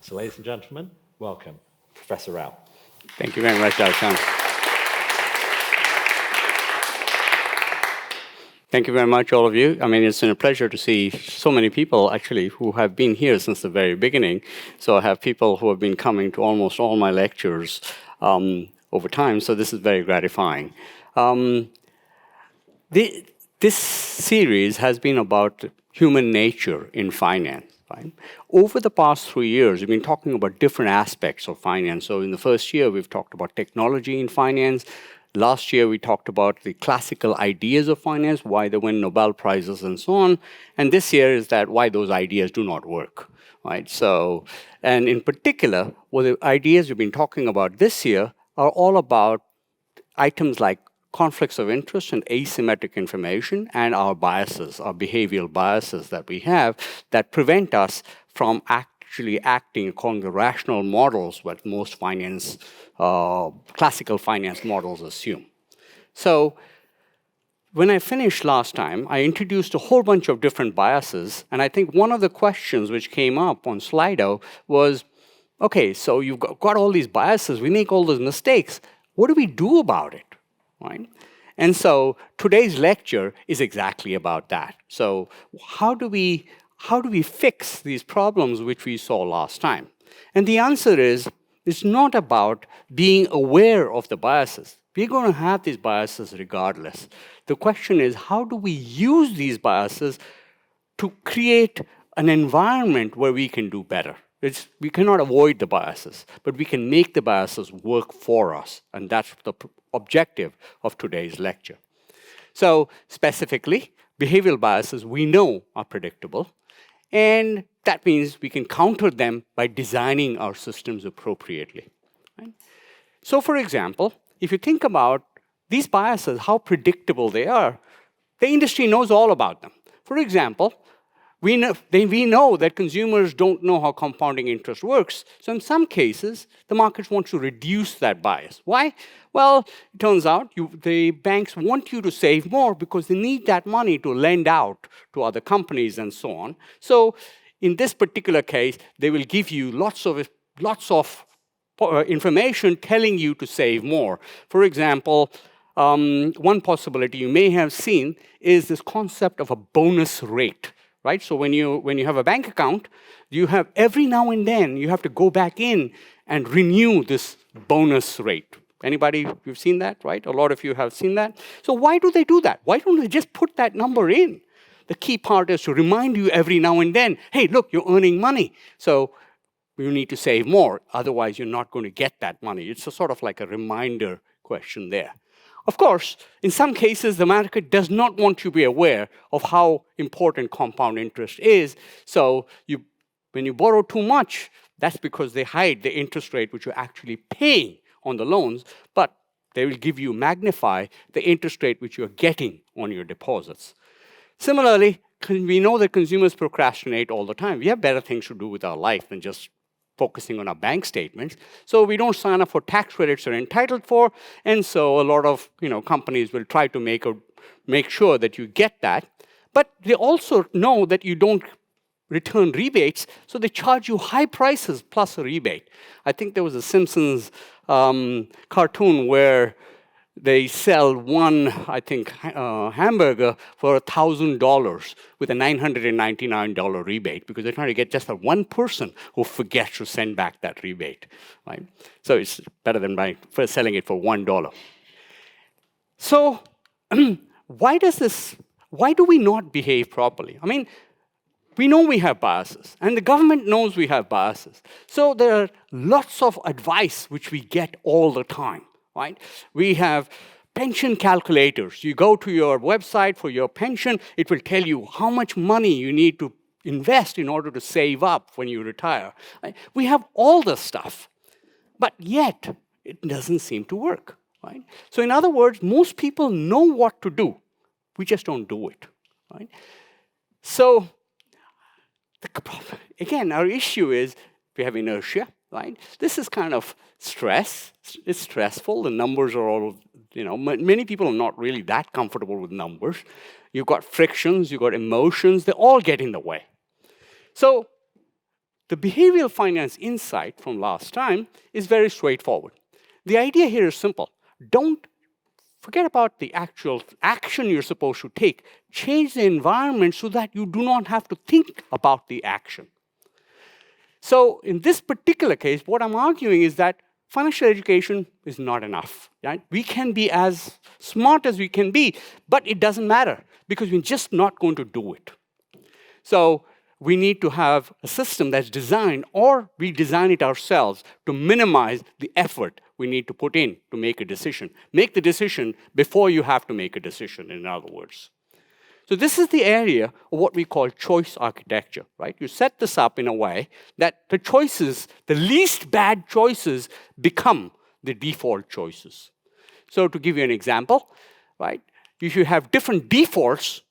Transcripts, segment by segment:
So ladies and gentlemen, welcome, Professor Rao. Thank you very much, Darshan. Thank you very much, all of you. I mean, it's been a pleasure to see so many people, actually, who have been here since the very beginning. So I have people who have been coming to almost all my lectures over time, so this is very gratifying. This series has been about human nature in finance. Right? Over the past 3 years, we've been talking about different aspects of finance. So in the first year, we've talked about technology in finance. Last year, we talked about the classical ideas of finance, why they win Nobel Prizes and so on. And this year is that why those ideas do not work. Right? So, and in particular, what the ideas we've been talking about this year are all about items like conflicts of interest and asymmetric information and our biases, our behavioral biases that we have that prevent us from actually acting according to rational models what most finance, classical finance models assume. So when I finished last time, I introduced a whole bunch of different biases, and I think one of the questions which came up on Slido was, okay, so you've got all these biases, we make all those mistakes, what do we do about it? Right? And so today's lecture is exactly about that. So how do we fix these problems which we saw last time? And the answer is, it's not about being aware of the biases. We're going to have these biases regardless. The question is, how do we use these biases to create an environment where we can do better? We cannot avoid the biases, but we can make the biases work for us. And that's the objective of today's lecture. So specifically, behavioral biases we know are predictable. And that means we can counter them by designing our systems appropriately. Right? So for example, if you think about these biases, how predictable they are, the industry knows all about them. For example, we know that consumers don't know how compounding interest works. So in some cases, the markets want to reduce that bias. Why? Well, it turns out the banks want you to save more because they need that money to lend out to other companies and so on. So in this particular case, they will give you lots of information telling you to save more. For example, one possibility you may have seen is this concept of a bonus rate. Right? So when you have a bank account, you have every now and then you have to go back in and renew this bonus rate. Anybody, you've seen that, right? A lot of you have seen that. So why do they do that? Why don't they just put that number in? The key part is to remind you every now and then, hey, look, you're earning money. So you need to save more. Otherwise, you're not going to get that money. It's a sort of like a reminder question there. Of course, in some cases, the market does not want you to be aware of how important compound interest is. So when you borrow too much, that's because they hide the interest rate which you're actually paying on the loans, but they will magnify the interest rate which you're getting on your deposits. Similarly, we know that consumers procrastinate all the time. We have better things to do with our life than just focusing on our bank statements. So we don't sign up for tax credits they're entitled for, and so a lot of companies will try to make sure that you get that. But they also know that you don't return rebates, so they charge you high prices plus a rebate. I think there was a Simpsons cartoon where they sell one, hamburger for $1,000 with a $999 rebate because they're trying to get just that one person who forgets to send back that rebate, right? So it's better than selling it for $1. So why do we not behave properly? I mean, we know we have biases, and the government knows we have biases. So there are lots of advice which we get all the time. Right? We have pension calculators. You go to your website for your pension, it will tell you how much money you need to invest in order to save up when you retire. Right? We have all this stuff, but yet it doesn't seem to work. Right? So in other words, most people know what to do. We just don't do it. Right? So again, our issue is we have inertia. Right? This is kind of stress. It's stressful. The numbers are all, many people are not really that comfortable with numbers. You've got frictions, you've got emotions, they all get in the way. So the behavioral finance insight from last time is very straightforward. The idea here is simple. Don't forget about the actual action you're supposed to take. Change the environment so that you do not have to think about the action. So in this particular case, what I'm arguing is that financial education is not enough. Right? We can be as smart as we can be, but it doesn't matter because we're just not going to do it. So we need to have a system that's designed, or we design it ourselves, to minimize the effort we need to put in to make a decision. Make the decision before you have to make a decision, in other words. So this is the area of what we call choice architecture, right? You set this up in a way that the choices, the least bad choices, become the default choices. So to give you an example, right? If you have different defaults,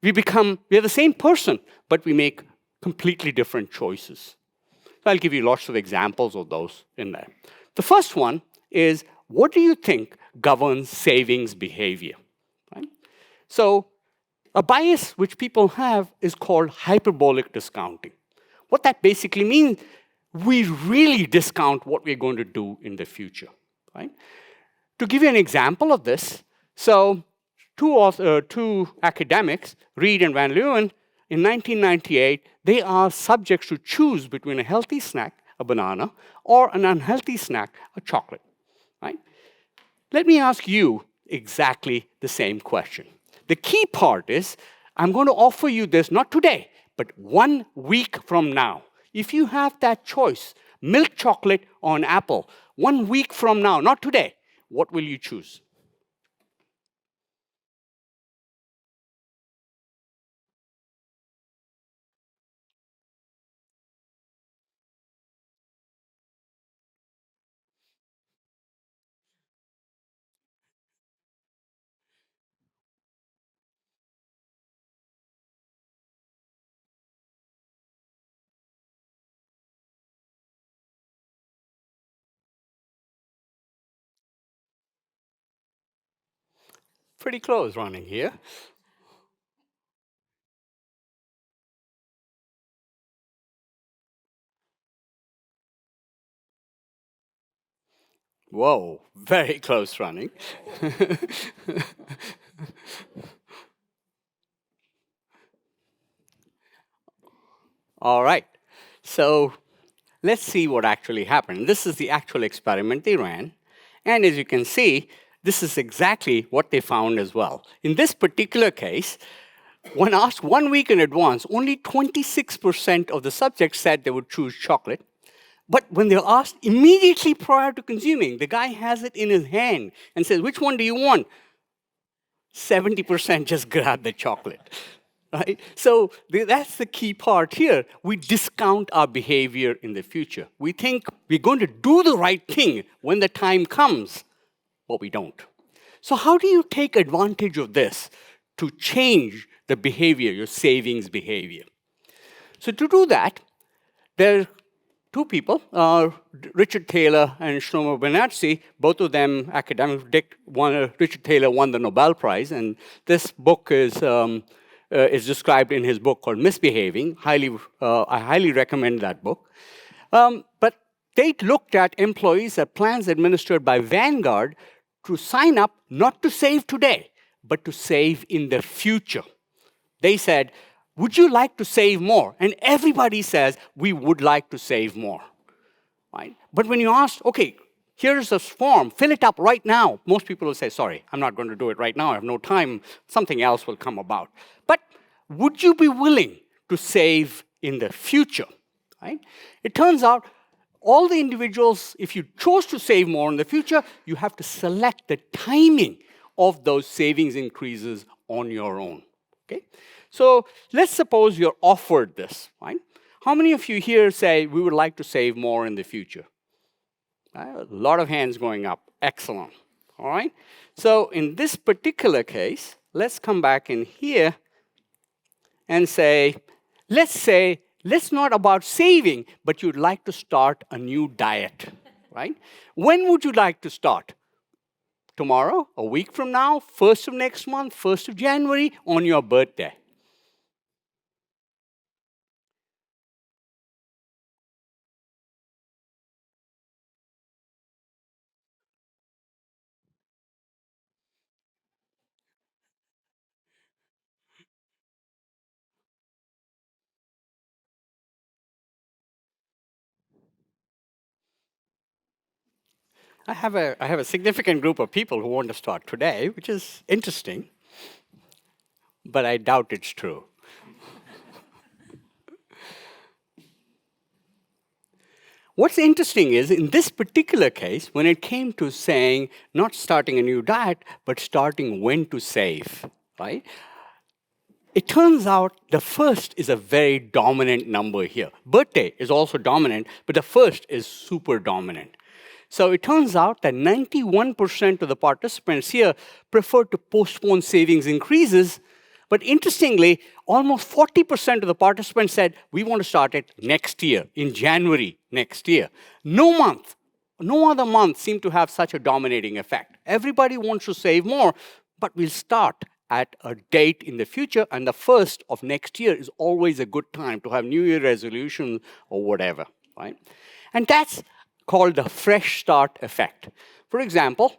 we are the same person, but we make completely different choices. So I'll give you lots of examples of those in there. The first one is, what do you think governs savings behavior? Right? So a bias which people have is called hyperbolic discounting. What that basically means, we really discount what we're going to do in the future. Right? To give you an example of this, so two academics, Reed and Van Leeuwen, in 1998, they are subjects to choose between a healthy snack, a banana, or an unhealthy snack, a chocolate. Right? Let me ask you exactly the same question. The key part is, I'm going to offer you this not today, but 1 week from now. If you have that choice, milk chocolate or an apple, 1 week from now, not today, what will you choose? Pretty close running here. Whoa, very close running. All right, so let's see what actually happened. This is the actual experiment they ran. And as you can see, this is exactly what they found as well. In this particular case, when asked 1 week in advance, only 26% of the subjects said they would choose chocolate. But when they're asked immediately prior to consuming, the guy has it in his hand and says, which one do you want? 70% just grab the chocolate. Right? So that's the key part here. We discount our behavior in the future. We think we're going to do the right thing when the time comes, but we don't. So how do you take advantage of this to change the behavior, your savings behavior? So to do that, there are two people, Richard Taylor and Shlomo Bernatzi, both of them academics. Richard Taylor won the Nobel Prize, and this book is described in his book called Misbehaving. I highly recommend that book. But they looked at employees at plans administered by Vanguard to sign up not to save today, but to save in the future. They said, would you like to save more? And everybody says, we would like to save more. Right? But when you ask, okay, here's this form, fill it up right now, most people will say, sorry, I'm not going to do it right now, I have no time, something else will come about. But would you be willing to save in the future? Right? It turns out all the individuals, if you chose to save more in the future, you have to select the timing of those savings increases on your own. Okay? So let's suppose you're offered this, right? How many of you here say, we would like to save more in the future? A lot of hands going up. Excellent. All right? So in this particular case, let's come back in here and say, let's not about saving, but you'd like to start a new diet, right? When would you like to start? Tomorrow, a week from now, 1st of next month, 1st of January, on your birthday. I have a significant group of people who want to start today, which is interesting, but I doubt it's true. What's interesting is, in this particular case, when it came to saying not starting a new diet, but starting when to save, right? It turns out the first is a very dominant number here. Birthday is also dominant, but the first is super dominant. So it turns out that 91% of the participants here prefer to postpone savings increases. But interestingly, almost 40% of the participants said, we want to start it next year, in January next year. No other month seemed to have such a dominating effect. Everybody wants to save more, but we'll start at a date in the future, and the first of next year is always a good time to have New Year resolutions or whatever, right? And that's called the fresh start effect. For example,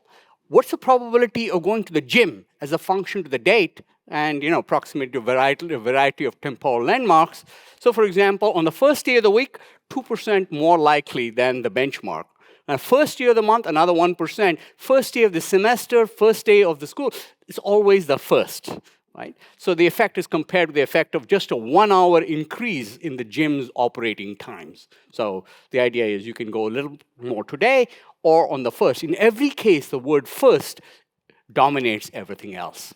what's the probability of going to the gym as a function to the date and proximity to a variety of temporal landmarks? So for example, on the first day of the week, 2% more likely than the benchmark. And first day of the month, another 1%. First day of the semester, first day of the school, it's always the first, right? So the effect is compared with the effect of just a 1 hour increase in the gym's operating times. So the idea is you can go a little more today or on the first. In every case, the word first dominates everything else.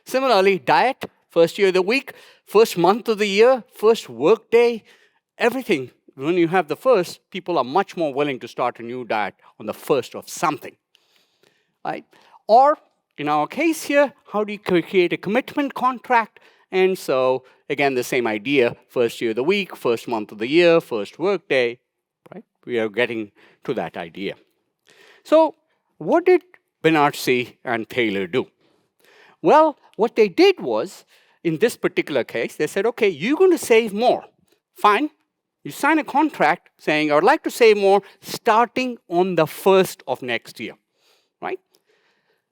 Similarly, diet, first year of the week, first month of the year, first work day, everything. When you have the first, people are much more willing to start a new diet on the first of something, right? Or, in our case here, how do you create a commitment contract? And so, again, the same idea, first year of the week, first month of the year, first work day, right? We are getting to that idea. So, what did Benartzi and Taylor do? Well, what they did was, in this particular case, they said, okay, you're going to save more. Fine. You sign a contract saying, I would like to save more starting on the first of next year, right?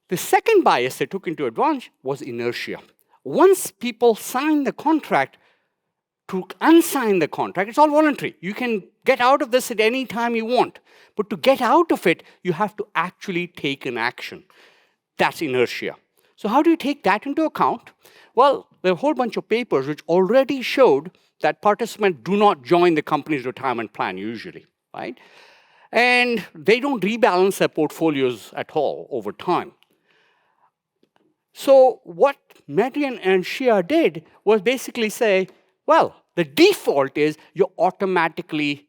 The second bias they took into advantage was inertia. Once people sign the contract, to unsign the contract, it's all voluntary. You can get out of this at any time you want. But to get out of it, you have to actually take an action. That's inertia. So how do you take that into account? Well, there are a whole bunch of papers which already showed that participants do not join the company's retirement plan usually, right? And they don't rebalance their portfolios at all over time. So what Median and Shia did was basically say, well, the default is you're automatically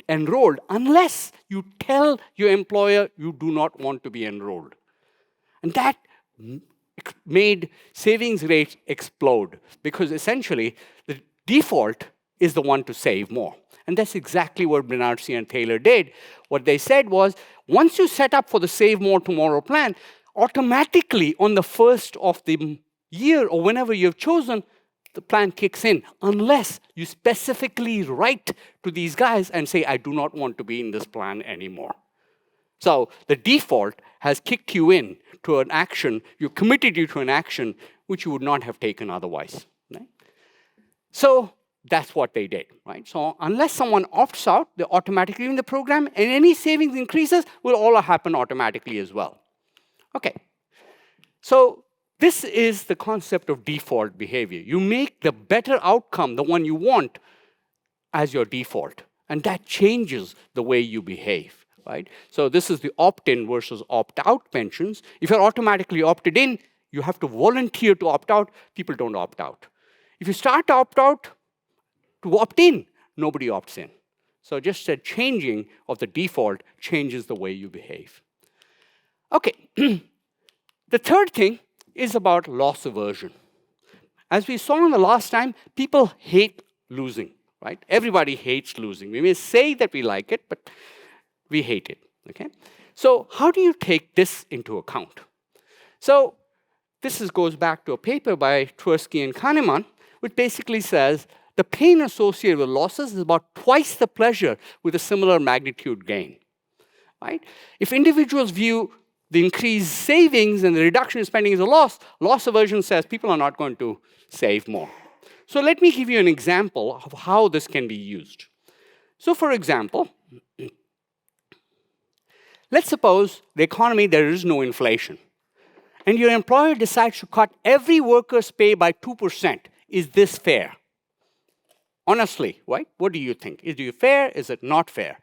enrolled unless you tell your employer you do not want to be enrolled. And that made savings rates explode because essentially the default is the one to save more. And that's exactly what Benartzi and Taylor did. What they said was, once you set up for the Save More Tomorrow plan, automatically on the first of the year or whenever you've chosen, the plan kicks in, unless you specifically write to these guys and say, I do not want to be in this plan anymore. So the default has kicked you in to an action, you committed you to an action which you would not have taken otherwise. Right? So that's what they did, right? So unless someone opts out, they're automatically in the program, and any savings increases will all happen automatically as well. Okay, so this is the concept of default behavior. You make the better outcome, the one you want, as your default, and that changes the way you behave, right? So this is the opt-in versus opt-out pensions. If you're automatically opted in, you have to volunteer to opt out. People don't opt out. If you start to opt out to opt in, nobody opts in. So just a changing of the default changes the way you behave. Okay, the third thing is about loss aversion. As we saw in the last time, people hate losing, right? Everybody hates losing. We may say that we like it, but we hate it, okay? So how do you take this into account? So this goes back to a paper by Tversky and Kahneman, which basically says the pain associated with losses is about twice the pleasure with a similar magnitude gain, right? If individuals view the increased savings and the reduction in spending as a loss aversion says people are not going to save more. So let me give you an example of how this can be used. So for example, Let's suppose the economy, there is no inflation, and your employer decides to cut every worker's pay by 2%. Is this fair? Honestly, right? What do you think? Is it fair? Is it not fair?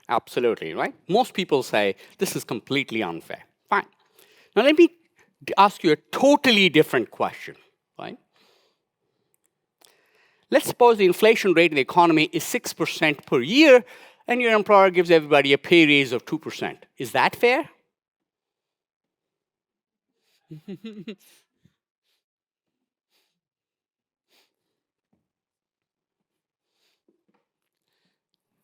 Absolutely, right? Most people say this is completely unfair. Fine. Now let me ask you a totally different question, right? Let's suppose the inflation rate in the economy is 6% per year, and your employer gives everybody a pay raise of 2%. Is that fair?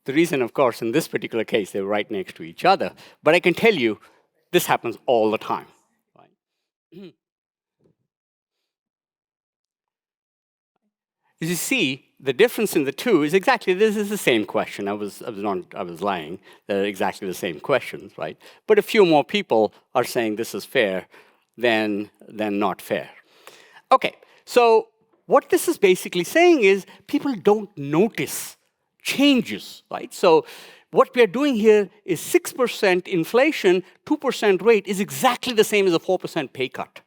The reason, of course, in this particular case, they're right next to each other. But I can tell you, this happens all the time. Right? As you see, the difference in the two is exactly, this is the same question. I was lying. They're exactly the same questions, right? But a few more people are saying this is fair than not fair. Okay, so what this is basically saying is people don't notice changes, right? So what we are doing here is 6% inflation, 2% rate is exactly the same as a 4% pay cut.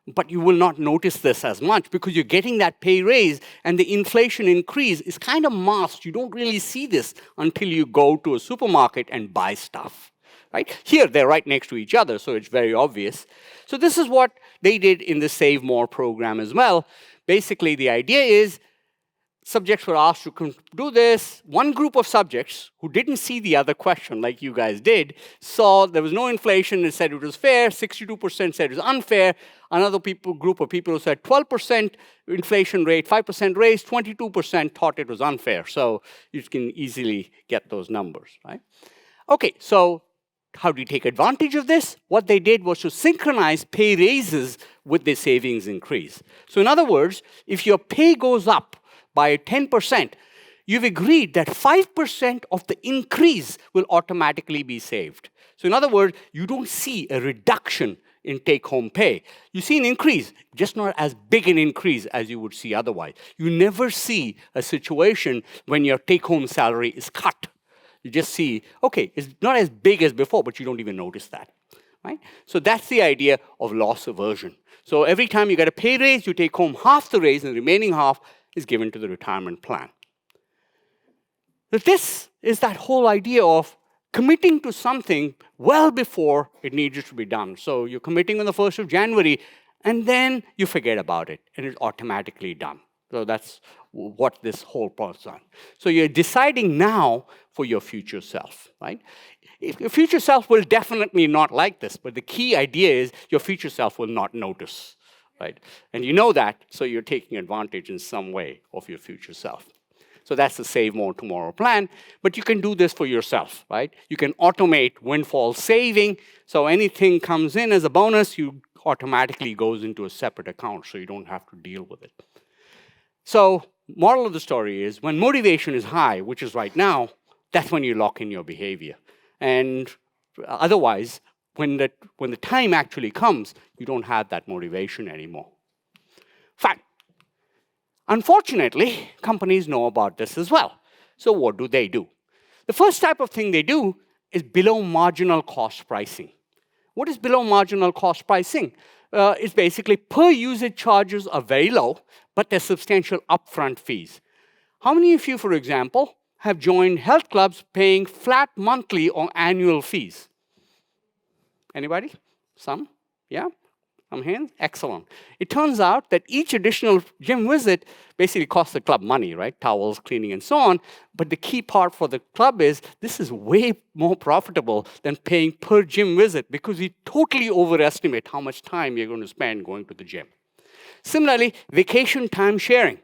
But you will not notice this as much because you're getting that pay raise and the inflation increase is kind of masked. You don't really see this until you go to a supermarket and buy stuff, right? Here, they're right next to each other, so it's very obvious. So this is what they did in the Save More program as well. Basically, the idea is subjects were asked to do this. One group of subjects who didn't see the other question like you guys did saw there was no inflation and said it was fair. 62% said it was unfair. Another group of people who said 12% inflation rate, 5% raise, 22% thought it was unfair. So you can easily get those numbers, right? Okay, so how do you take advantage of this? What they did was to synchronize pay raises with the savings increase. So in other words, if your pay goes up by 10%, you've agreed that 5% of the increase will automatically be saved. So in other words, you don't see a reduction in take-home pay. You see an increase, just not as big an increase as you would see otherwise. You never see a situation when your take-home salary is cut. You just see, okay, it's not as big as before, but you don't even notice that. Right? So that's the idea of loss aversion. So every time you get a pay raise, you take home half the raise, and the remaining half is given to the retirement plan. But this is that whole idea of committing to something well before it needed to be done. So you're committing on the 1st of January, and then you forget about it, and it's automatically done. So that's what this whole process is. So you're deciding now for your future self, right? Your future self will definitely not like this, but the key idea is your future self will not notice, right? And you know that, so you're taking advantage in some way of your future self. So that's the Save More Tomorrow plan, but you can do this for yourself, right? You can automate windfall saving, so anything comes in as a bonus, you automatically goes into a separate account, so you don't have to deal with it. So moral of the story is when motivation is high, which is right now, that's when you lock in your behavior. And otherwise, when the time actually comes, you don't have that motivation anymore. Fine. Unfortunately, companies know about this as well. So what do? The first type of thing they do is below marginal cost pricing. What is below marginal cost pricing? It's basically per usage charges are very low, but there's substantial upfront fees. How many of you, for example, have joined health clubs paying flat monthly or annual fees? Anybody? Some? Yeah? Some hands? Excellent. It turns out that each additional gym visit basically costs the club money, right? Towels, cleaning, and so on. But the key part for the club is this is way more profitable than paying per gym visit because we totally overestimate how much time you're going to spend going to the gym. Similarly, vacation time sharing.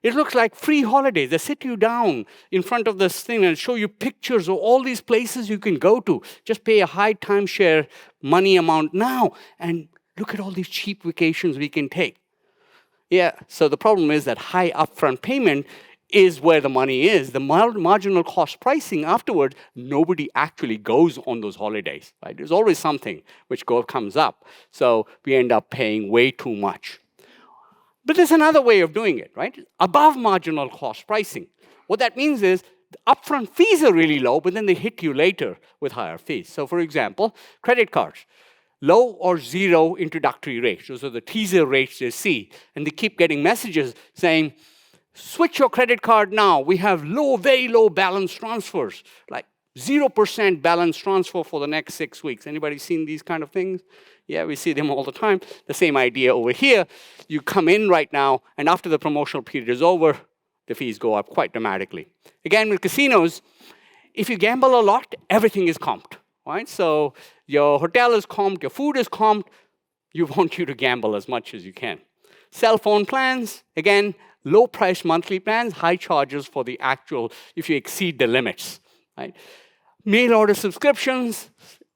It looks like free holidays. They sit you down in front of this thing and show you pictures of all these places you can go to. Just pay a high timeshare money amount now and look at all these cheap vacations we can take. Yeah, so the problem is that high upfront payment is where the money is. The marginal cost pricing afterwards, nobody actually goes on those holidays, right? There's always something which comes up. So we end up paying way too much. But there's another way of doing it, right? Above marginal cost pricing. What that means is the upfront fees are really low, but then they hit you later with higher fees. So for example, credit cards. Low or zero introductory rates. Those are the teaser rates they see. And they keep getting messages saying, switch your credit card now. We have low, very low balance transfers, like 0% balance transfer for the next 6 weeks. Anybody seen these kind of things? Yeah, we see them all the time. The same idea over here. You come in right now, and after the promotional period is over, the fees go up quite dramatically. Again, with casinos, if you gamble a lot, everything is comped, right? So your hotel is comped, your food is comped. You want you to gamble as much as you can. Cell phone plans, again, low price monthly plans, high charges for the actual, if you exceed the limits, right? Mail order subscriptions,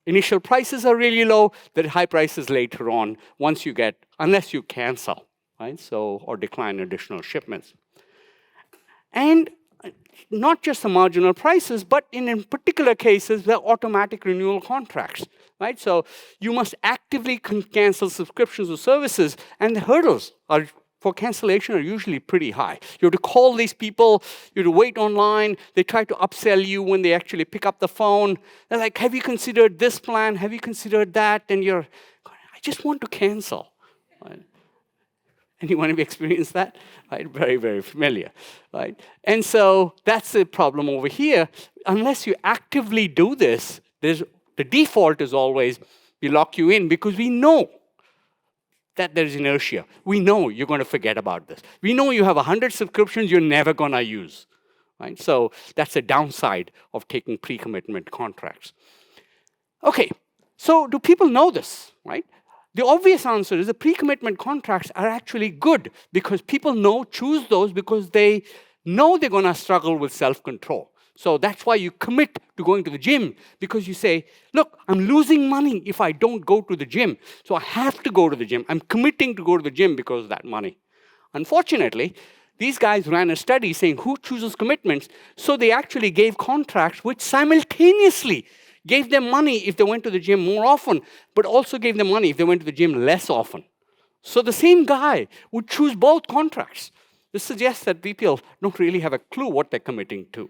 initial prices are really low, there are high prices later on once you get, unless you cancel, right? So, or decline additional shipments. And not just the marginal prices, but in particular cases, the automatic renewal contracts, right? So you must actively cancel subscriptions or services, and the hurdles for cancellation are usually pretty high. You have to call these people, you have to wait online, they try to upsell you when they actually pick up the phone. They're like, have you considered this plan? Have you considered that? And you're, I just want to cancel. Right? Anyone have experienced that? Right? Very, very familiar. Right? And so that's the problem over here. Unless you actively do this, the default is always we lock you in because we know that there's inertia. We know you're going to forget about this. We know you have 100 subscriptions you're never going to use. Right? So that's the downside of taking pre-commitment contracts. Okay, so do people know this? Right? The obvious answer is the pre-commitment contracts are actually good because people choose those because they know they're going to struggle with self-control. So that's why you commit to going to the gym, because you say, look, I'm losing money if I don't go to the gym. So I have to go to the gym. I'm committing to go to the gym because of that money. Unfortunately, these guys ran a study saying who chooses commitments. So they actually gave contracts which simultaneously gave them money if they went to the gym more often, but also gave them money if they went to the gym less often. So the same guy would choose both contracts. This suggests that people don't really have a clue what they're committing to.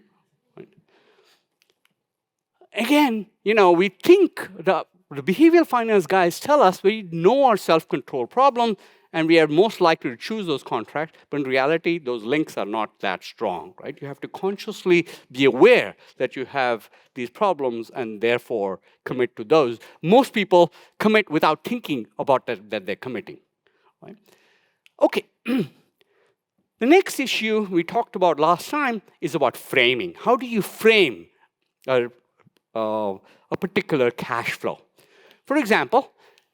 Again, we think the behavioral finance guys tell us we know our self-control problem and we are most likely to choose those contracts, but in reality, those links are not that strong, right? You have to consciously be aware that you have these problems and therefore commit to those. Most people commit without thinking about that they're committing, right? Okay. The next issue we talked about last time is about framing. How do you frame a particular cash flow? For example,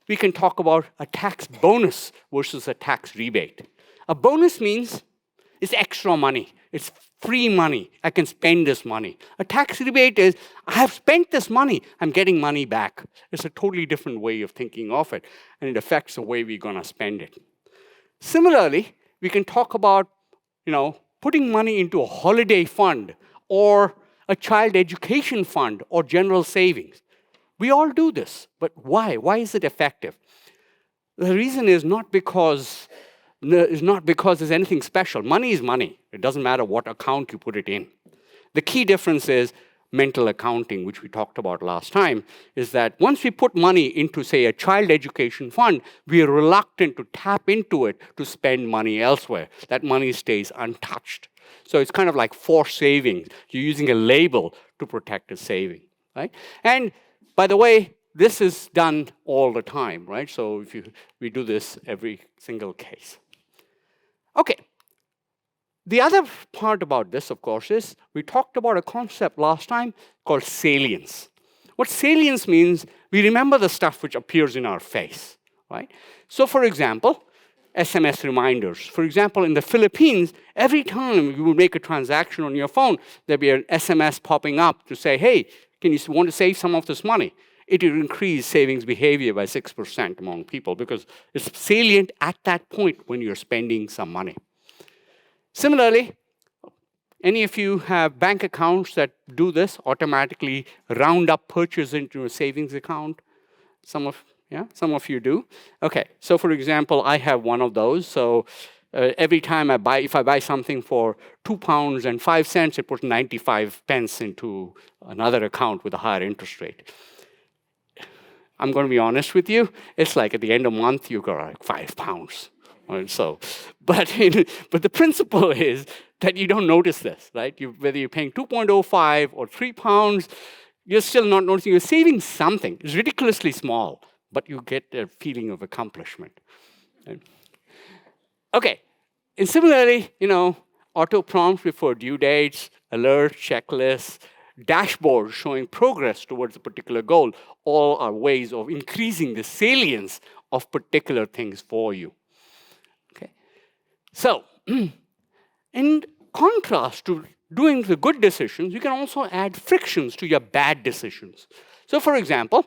we can talk about a tax bonus versus a tax rebate. A bonus means it's extra money. It's free money. I can spend this money. A tax rebate is, I have spent this money. I'm getting money back. It's a totally different way of thinking of it, and it affects the way we're going to spend it. Similarly, we can talk about, putting money into a holiday fund or a child education fund or general savings. We all do this, but why? Why is it effective? The reason is not because there's anything special. Money is money. It doesn't matter what account you put it in. The key difference is mental accounting, which we talked about last time, is that once we put money into, say, a child education fund, we are reluctant to tap into it to spend money elsewhere. That money stays untouched. So it's kind of like forced savings. You're using a label to protect a saving, right? And by the way, this is done all the time, right? So we do this every single case. Okay. The other part about this, of course, is we talked about a concept last time called salience. What salience means, we remember the stuff which appears in our face, right? So for example, SMS reminders. For example, in the Philippines, every time you would make a transaction on your phone, there'd be an SMS popping up to say, hey, you want to save some of this money? It will increase savings behavior by 6% among people because it's salient at that point when you're spending some money. Similarly, Any of you have bank accounts that do this, automatically round up purchase into a savings account? Some of you do. Okay, so for example, I have one of those. So every time if I buy something for £2.05, it puts 95 pence into another account with a higher interest rate. I'm going to be honest with you, it's like at the end of the month, you got like £5. So, but the principle is that you don't notice this, right? Whether you're paying 2.05 or £3, you're still not noticing. You're saving something. It's ridiculously small, but you get a feeling of accomplishment. Right? Okay, and similarly, auto prompts before due dates, alerts, checklists, dashboards showing progress towards a particular goal, all are ways of increasing the salience of particular things for you. Okay, so in contrast to doing the good decisions, you can also add frictions to your bad decisions. So for example,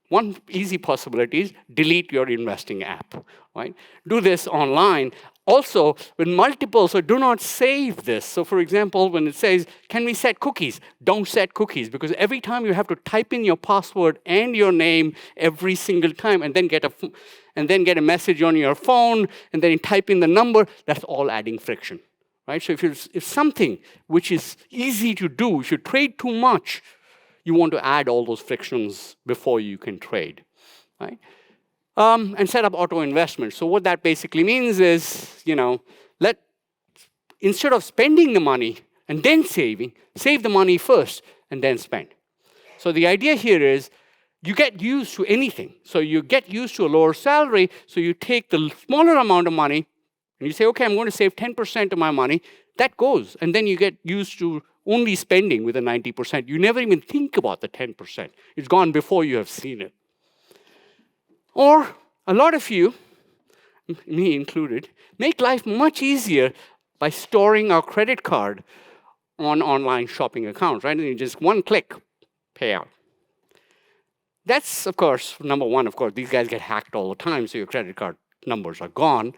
one easy possibility is delete your investing app, right? Do this online. Also, with multiple, so do not save this. So for example, when it says, can we set cookies? Don't set cookies, because every time you have to type in your password and your name every single time, and then get a message on your phone, and then you type in the number, that's all adding friction, right? So if something which is easy to do, if you trade too much, you want to add all those frictions before you can trade, right? And set up auto investments. So what that basically means is, instead of spending the money and then saving, save the money first and then spend. So the idea here is you get used to anything. So you get used to a lower salary, so you take the smaller amount of money and you say, okay, I'm going to save 10% of my money. That goes. And then you get used to only spending with the 90%. You never even think about the 10%. It's gone before you have seen it. Or a lot of you, me included, make life much easier by storing our credit card on online shopping accounts, right? And you just one click, pay out. That's, of course, number one. Of course, these guys get hacked all the time, so your credit card numbers are gone.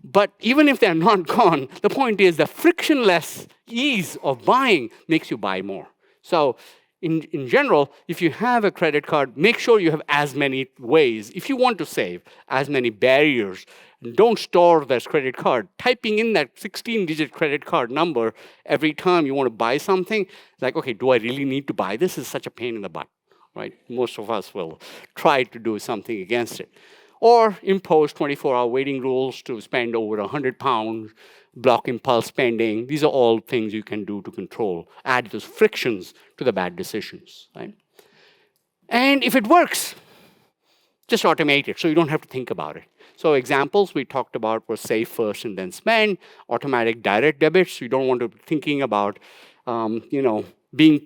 But even if they're not gone, the point is the frictionless ease of buying makes you buy more. So in general, if you have a credit card, make sure you have as many ways. If you want to save, as many barriers. Don't store that credit card. Typing in that 16-digit credit card number every time you want to buy something, like, okay, do I really need to buy this? It's such a pain in the butt, right? Most of us will try to do something against it. Or impose 24-hour waiting rules to spend over £100, block impulse spending. These are all things you can do to control, add those frictions to the bad decisions, right? And if it works, just automate it so you don't have to think about it. So examples we talked about were save first and then spend, automatic direct debits. So you don't want to be thinking about,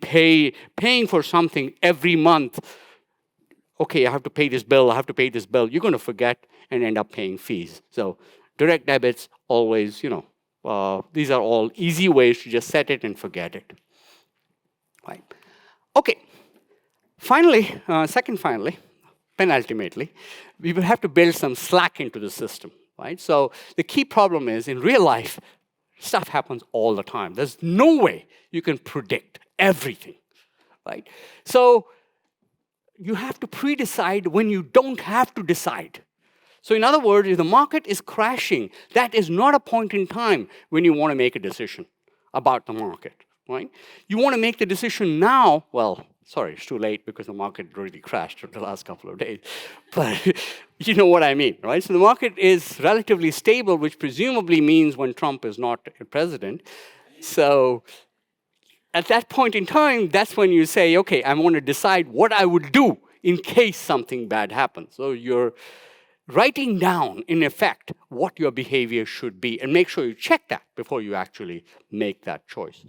paying for something every month. Okay, I have to pay this bill, You're going to forget and end up paying fees. So direct debits, always, these are all easy ways to just set it and forget it. Right. Okay. Finally, penultimately, we will have to build some slack into the system, right? So the key problem is, in real life, stuff happens all the time. There's no way you can predict everything, right? So you have to pre-decide when you don't have to decide. So in other words, if the market is crashing, that is not a point in time when you want to make a decision about the market, right? You want to make the decision now. Well, sorry, it's too late because the market really crashed for the last couple of days. But you know what I mean, right? So the market is relatively stable, which presumably means when Trump is not president. So at that point in time, that's when you say, okay, I want to decide what I would do in case something bad happens. So you're writing down, in effect, what your behavior should be, and make sure you check that before you actually make that choice.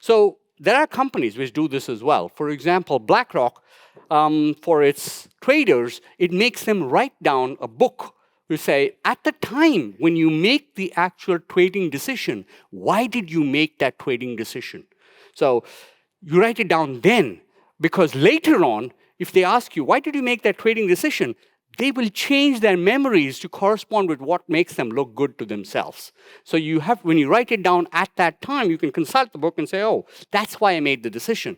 So there are companies which do this as well. For example, BlackRock, for its traders, it makes them write down a book to say, at the time when you make the actual trading decision, why did you make that trading decision? So you write it down then, because later on, if they ask you, why did you make that trading decision? they will change their memories to correspond with what makes them look good to themselves. So you have, when you write it down at that time, you can consult the book and say, oh, that's why I made the decision.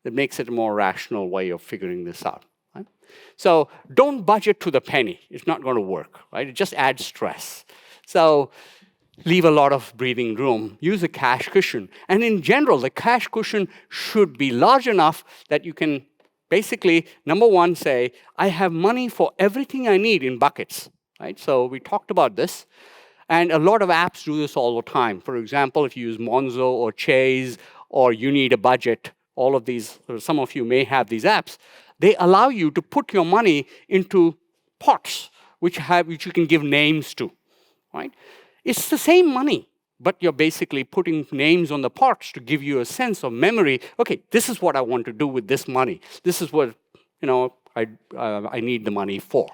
That makes it a more rational way of figuring this out. Right? So don't budget to the penny. It's not going to work. Right? It just adds stress. So leave a lot of breathing room. Use a cash cushion. And in general, the cash cushion should be large enough that you can basically, number one, say, I have money for everything I need in buckets. Right? So we talked about this. And a lot of apps do this all the time. For example, if you use Monzo or Chase or you need a budget, all of these, or some of you may have these apps, they allow you to put your money into pots, which you can give names to. Right? It's the same money, but you're basically putting names on the pots to give you a sense of memory. Okay, this is what I want to do with this money. This is what I need the money for.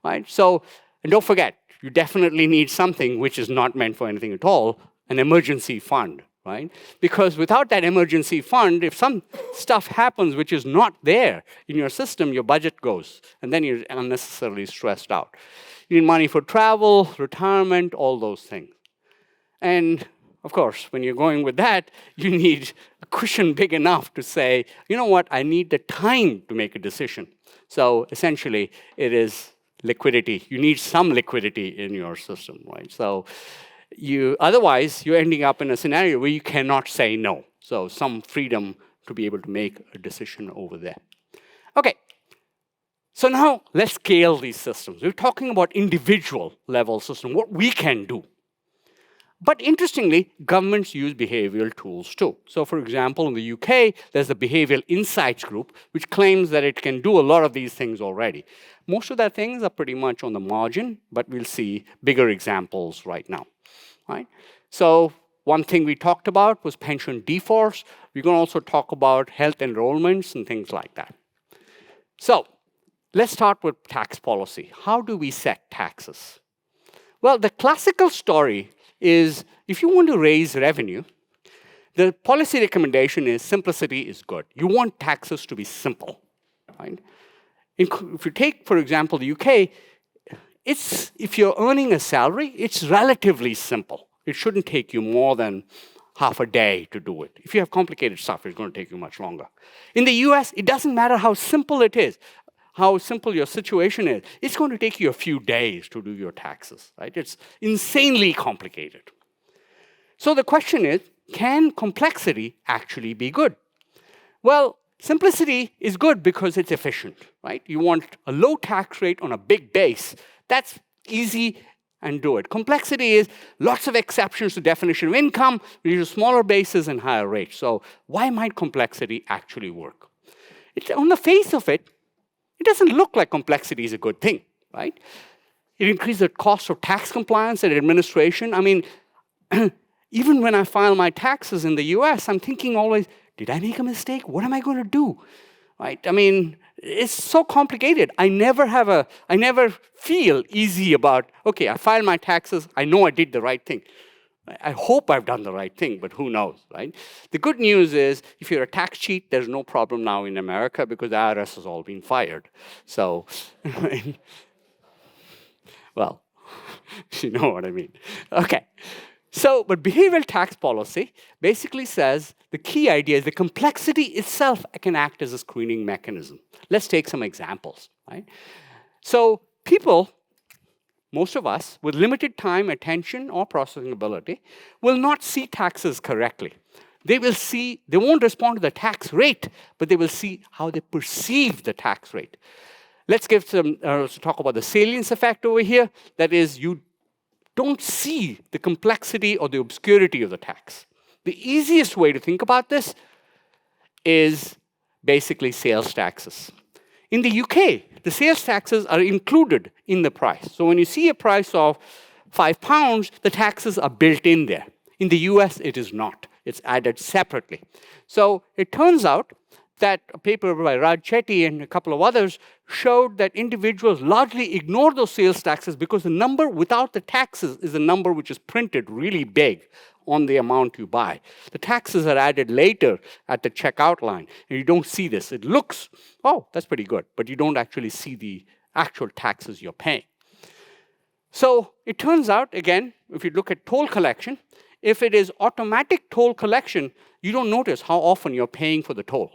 Right? So, and don't forget, you definitely need something which is not meant for anything at all, an emergency fund. Right? Because without that emergency fund, if some stuff happens which is not there in your system, your budget goes, and then you're unnecessarily stressed out. You need money for travel, retirement, all those things. And of course, when you're going with that, you need a cushion big enough to say, you know what, I need the time to make a decision. So essentially, it is liquidity. You need some liquidity in your system, right? So otherwise, you're ending up in a scenario where you cannot say no. So some freedom to be able to make a decision over there. Okay. So now let's scale these systems. We're talking about individual level system, what we can do. But interestingly, governments use behavioral tools too. So for example, in the UK, there's the Behavioral Insights Group, which claims that it can do a lot of these things already. Most of their things are pretty much on the margin, but we'll see bigger examples right now. Right? So one thing we talked about was pension deforce. We're going to also talk about health enrollments and things like that. So let's start with tax policy. How do we set taxes? Well, the classical story is if you want to raise revenue, the policy recommendation is simplicity is good. You want taxes to be simple. Right? If you take, for example, the UK, if you're earning a salary, it's relatively simple. It shouldn't take you more than half a day to do it. If you have complicated stuff, it's going to take you much longer. In the US, it doesn't matter how simple it is, how simple your situation is. It's going to take you a few days to do your taxes. Right? It's insanely complicated. So the question is, can complexity actually be good? Well, simplicity is good because it's efficient. Right? You want a low tax rate on a big base. That's easy and do it. Complexity is lots of exceptions to definition of income, we use smaller bases and higher rates. So why might complexity actually work? It's on the face of it, it doesn't look like complexity is a good thing, right? It increases the cost of tax compliance and administration. I mean, even when I file my taxes in the US, I'm thinking always, did I make a mistake? What am I going to do? Right? I mean, it's so complicated. I never feel easy about, okay, I filed my taxes, I know I did the right thing. I hope I've done the right thing, but who knows, right? The good news is, if you're a tax cheat, there's no problem now in America because the IRS has all been fired. So, well, you know what I mean. Okay. So, but behavioral tax policy basically says the key idea is the complexity itself can act as a screening mechanism. Let's take some examples, right? So people, most of us, with limited time, attention, or processing ability, will not see taxes correctly. They won't respond to the tax rate, but they will see how they perceive the tax rate. Let's talk about the salience effect over here. That is, you don't see the complexity or the obscurity of the tax. The easiest way to think about this is basically sales taxes. In the UK, the sales taxes are included in the price. So when you see a price of £5, the taxes are built in there. In the US, it is not. It's added separately. So it turns out that a paper by Raj Chetty and a couple of others showed that individuals largely ignore those sales taxes because the number without the taxes is a number which is printed really big on the amount you buy. The taxes are added later at the checkout line, and you don't see this. It looks, oh, that's pretty good, but you don't actually see the actual taxes you're paying. So it turns out, again, if you look at toll collection, if it is automatic toll collection, you don't notice how often you're paying for the toll.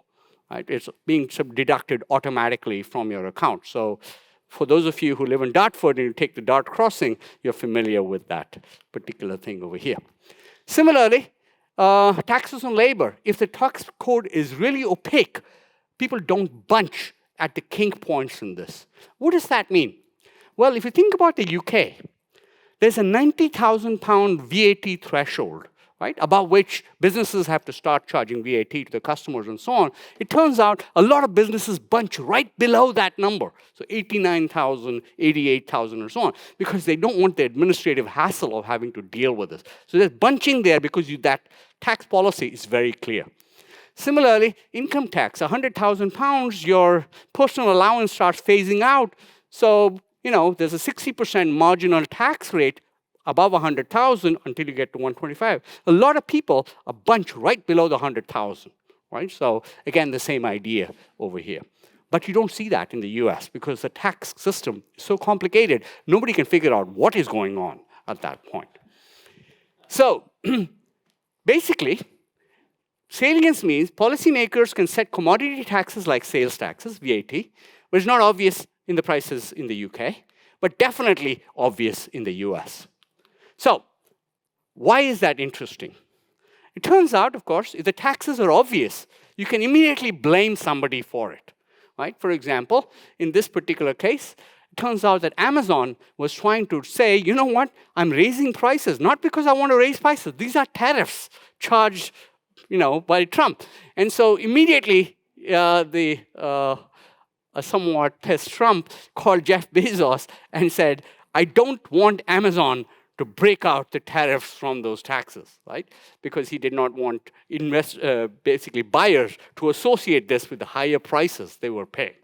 Right? It's being deducted automatically from your account. So for those of you who live in Dartford and you take the Dart crossing, you're familiar with that particular thing over here. Similarly, taxes on labor. If the tax code is really opaque, people don't bunch at the kink points in this. What does that mean? Well, if you think about the UK, there's a £90,000 VAT threshold, right, above which businesses have to start charging VAT to the customers and so on. It turns out a lot of businesses bunch right below that number, so 89,000, 88,000, and so on, because they don't want the administrative hassle of having to deal with this. So there's bunching there because that tax policy is very clear. Similarly, income tax, £100,000, your personal allowance starts phasing out. So, there's a 60% marginal tax rate above 100,000 until you get to 125. A lot of people are bunched right below the 100,000, right? So again, the same idea over here. But you don't see that in the US because the tax system is so complicated, nobody can figure out what is going on at that point. So basically, salience means policymakers can set commodity taxes like sales taxes, VAT, but it's not obvious in the prices in the UK, but definitely obvious in the US. So why is that interesting? It turns out, of course, if the taxes are obvious, you can immediately blame somebody for it, right? For example, in this particular case, it turns out that Amazon was trying to say, you know what, I'm raising prices, not because I want to raise prices. These are tariffs charged, by Trump. And so immediately, a somewhat pissed Trump called Jeff Bezos and said, I don't want Amazon to break out the tariffs from those taxes, right? Because he did not want basically buyers to associate this with the higher prices they were paying.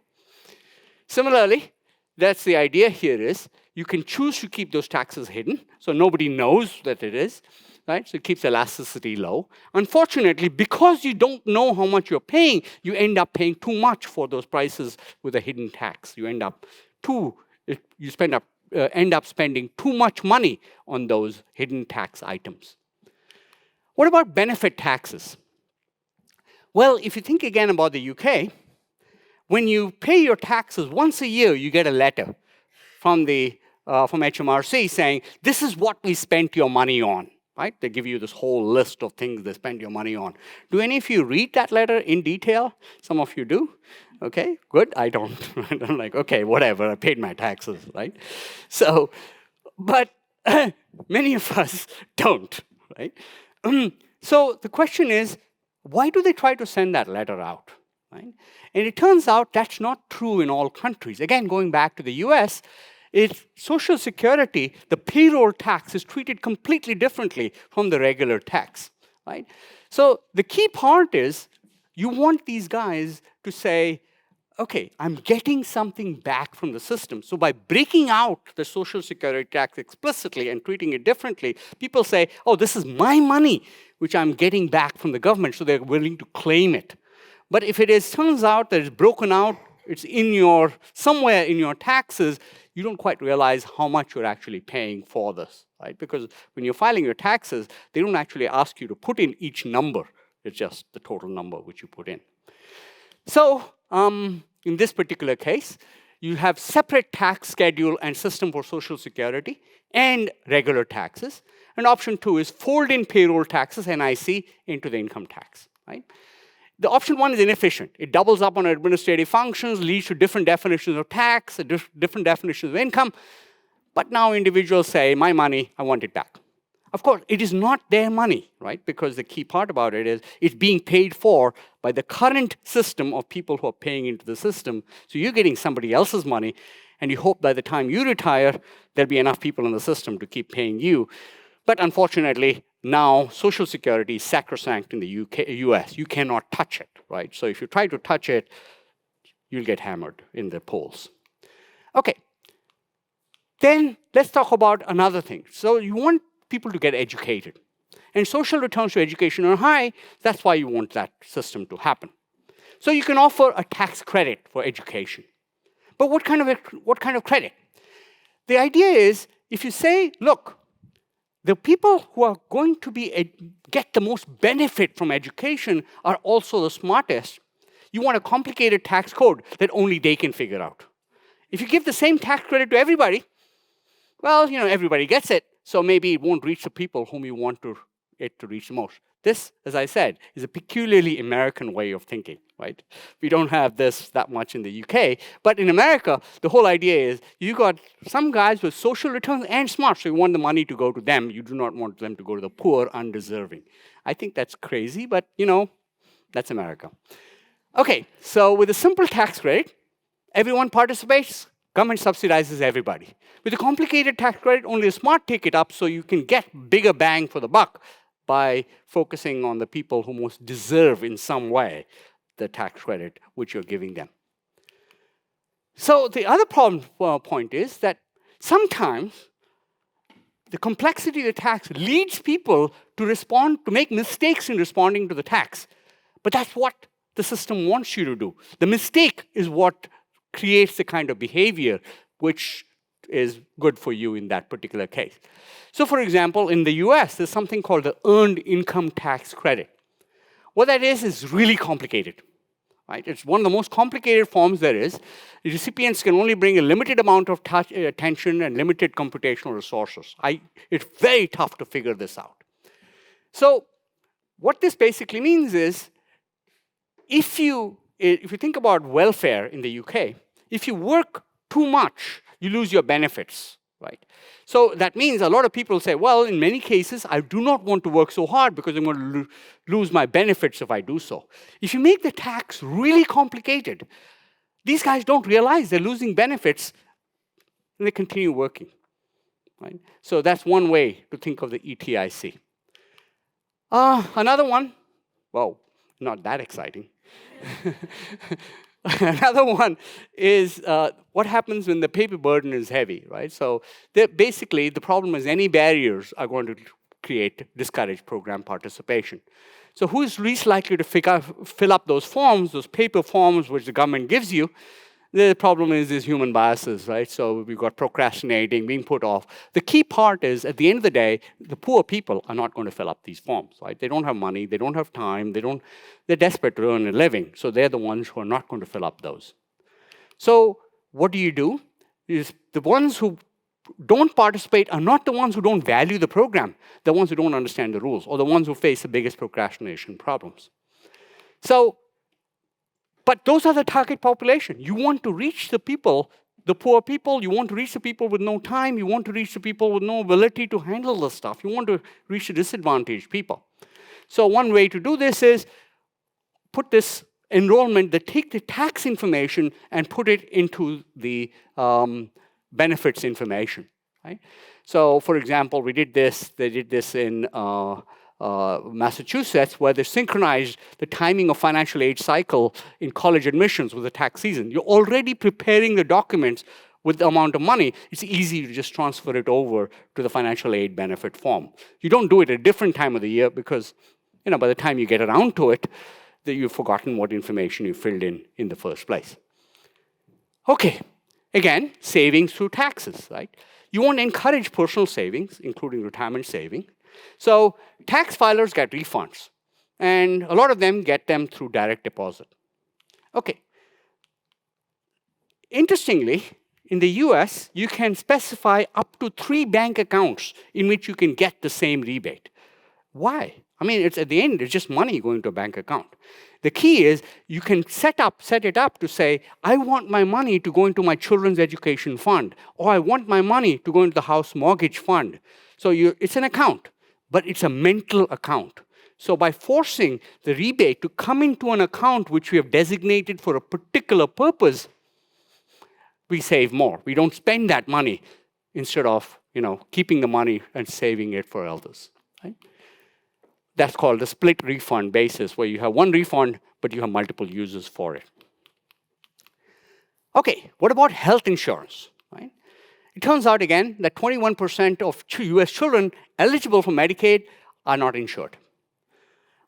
Similarly, that's the idea here is you can choose to keep those taxes hidden, so nobody knows that it is, right? So it keeps elasticity low. Unfortunately, because you don't know how much you're paying, you end up paying too much for those prices with a hidden tax. You end up spending too much money on those hidden tax items. What about benefit taxes? Well, if you think again about the UK, when you pay your taxes once a year, you get a letter from HMRC saying, this is what we spent your money on. Right? They give you this whole list of things they spend your money on. Do any of you read that letter in detail? Some of you do. Okay, good. I don't. I'm like, okay, whatever. I paid my taxes, right? So, but many of us don't, right? So the question is, why do they try to send that letter out? Right? And it turns out that's not true in all countries. Again, going back to the US, Social Security, the payroll tax is treated completely differently from the regular tax, right? So the key part is you want these guys to say, okay, I'm getting something back from the system. So by breaking out the Social Security tax explicitly and treating it differently, people say, oh, this is my money, which I'm getting back from the government, so they're willing to claim it. But if turns out that it's broken out, it's somewhere in your taxes, you don't quite realize how much you're actually paying for this, right? Because when you're filing your taxes, they don't actually ask you to put in each number. It's just the total number which you put in. So in this particular case, you have separate tax schedule and system for Social Security and regular taxes. And option 2 is fold in payroll taxes, NIC, into the income tax, right? The option 1 is inefficient. It doubles up on administrative functions, leads to different definitions of tax, different definitions of income. But now individuals say, my money, I want it back. Of course, it is not their money, right? Because the key part about it is it's being paid for by the current system of people who are paying into the system. So you're getting somebody else's money, and you hope by the time you retire, there'll be enough people in the system to keep paying you. But unfortunately, now Social Security is sacrosanct in the US. You cannot touch it, right? So if you try to touch it, you'll get hammered in the polls. Okay. Then let's talk about another thing. So you want people to get educated. And social returns to education are high. That's why you want that system to happen. So you can offer a tax credit for education. But what kind of credit? The idea is, if you say, look, the people who are going to get the most benefit from education are also the smartest, you want a complicated tax code that only they can figure out. If you give the same tax credit to everybody, well, everybody gets it, so maybe it won't reach the people whom you want it to reach the most. This, as I said, is a peculiarly American way of thinking, right? We don't have this that much in the UK, but in America, the whole idea is you got some guys with social returns and smart, so you want the money to go to them. You do not want them to go to the poor, undeserving. I think that's crazy, but that's America. Okay, so with a simple tax credit, everyone participates, government subsidizes everybody. With a complicated tax credit, only the smart take it up so you can get bigger bang for the buck by focusing on the people who most deserve in some way the tax credit which you're giving them. So the other point is that sometimes the complexity of the tax leads people to make mistakes in responding to the tax. But that's what the system wants you to do. The mistake is what creates the kind of behavior which is good for you in that particular case. So for example, in the US, there's something called the Earned Income Tax Credit. What that is really complicated. Right? It's one of the most complicated forms there is. The recipients can only bring a limited amount of attention and limited computational resources. It's very tough to figure this out. So what this basically means is, if you think about welfare in the UK, if you work too much, you lose your benefits, right? So that means a lot of people say, well, in many cases, I do not want to work so hard because I'm going to lose my benefits if I do so. If you make the tax really complicated, these guys don't realize they're losing benefits and they continue working, right? So that's one way to think of the ETIC. Another one, well, not that exciting. Another one is what happens when the paper burden is heavy, right? So basically, the problem is any barriers are going to discourage program participation. So who is least likely to fill up those forms, those paper forms which the government gives you? The problem is human biases, right? So we've got procrastinating, being put off. The key part is, at the end of the day, the poor people are not going to fill up these forms, right? They don't have money, they don't have time, they're desperate to earn a living, so they're the ones who are not going to fill up those. So what do? Is the ones who don't participate are not the ones who don't value the program, the ones who don't understand the rules, or the ones who face the biggest procrastination problems. So, but those are the target population. You want to reach the people, the poor people, you want to reach the people with no time, you want to reach the people with no ability to handle the stuff, you want to reach the disadvantaged people. So one way to do this is put this enrollment, take the tax information and put it into the benefits information, right? So for example, they did this in Massachusetts, where they synchronized the timing of financial aid cycle in college admissions with the tax season. You're already preparing the documents with the amount of money. It's easy to just transfer it over to the financial aid benefit form. You don't do it at a different time of the year because, by the time you get around to it, you've forgotten what information you filled in the first place. Okay, again, savings through taxes, right? You want to encourage personal savings, including retirement saving. So tax filers get refunds, and a lot of them get them through direct deposit. Okay. Interestingly, in the US, you can specify up to 3 bank accounts in which you can get the same rebate. Why? I mean, at the end, it's just money going to a bank account. The key is you can set it up to say, I want my money to go into my children's education fund, or I want my money to go into the house mortgage fund. So it's an account, but it's a mental account. So by forcing the rebate to come into an account which we have designated for a particular purpose, we save more. We don't spend that money instead of keeping the money and saving it for others. Right? That's called the split refund basis, where you have one refund, but you have multiple uses for it. Okay, what about health insurance? Right? It turns out, again, that 21% of US children eligible for Medicaid are not insured.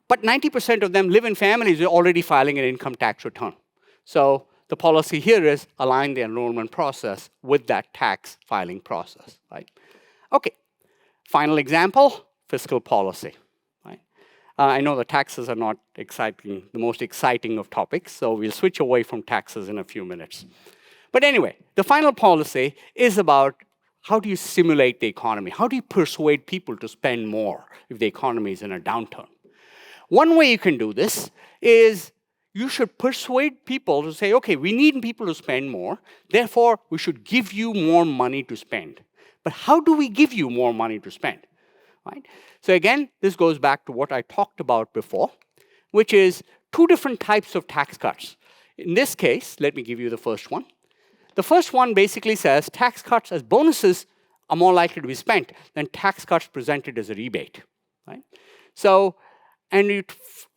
But 90% of them live in families who are already filing an income tax return. So the policy here is align the enrollment process with that tax filing process, right? Okay, final example, fiscal policy, right? I know the taxes are not exciting, the most exciting of topics, so we'll switch away from taxes in a few minutes. But anyway, the final policy is about how do you stimulate the economy? How do you persuade people to spend more if the economy is in a downturn? One way you can do this is you should persuade people to say, okay, we need people to spend more, therefore we should give you more money to spend. But how do we give you more money to spend? Right? So again, this goes back to what I talked about before, which is two different types of tax cuts. In this case, let me give you the first one. The first one basically says tax cuts as bonuses are more likely to be spent than tax cuts presented as a rebate. Right? So, and